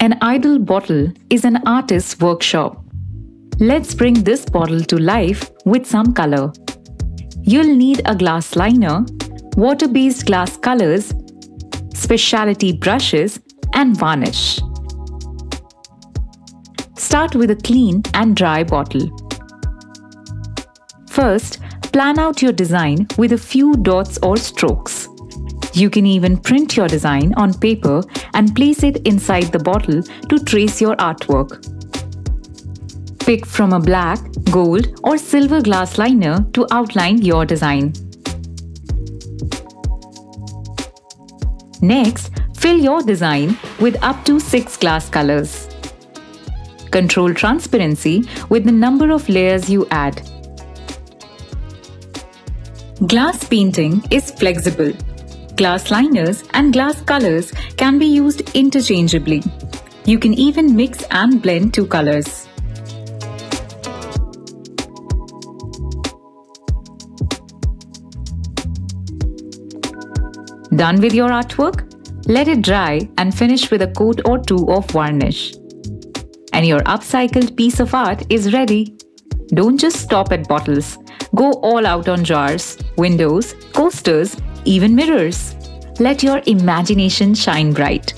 An idle bottle is an artist's workshop. Let's bring this bottle to life with some color. You'll need a glass liner, water-based glass colors, specialty brushes, and varnish. Start with a clean and dry bottle. First, plan out your design with a few dots or strokes. You can even print your design on paper and place it inside the bottle to trace your artwork. Pick from a black, gold, or silver glass liner to outline your design. Next, fill your design with up to 6 glass colors. Control transparency with the number of layers you add. Glass painting is flexible. Glass liners and glass colors can be used interchangeably. You can even mix and blend two colors. Done with your artwork? Let it dry and finish with a coat or two of varnish. And your upcycled piece of art is ready. Don't just stop at bottles. Go all out on jars, windows, coasters, even mirrors. Let your imagination shine bright.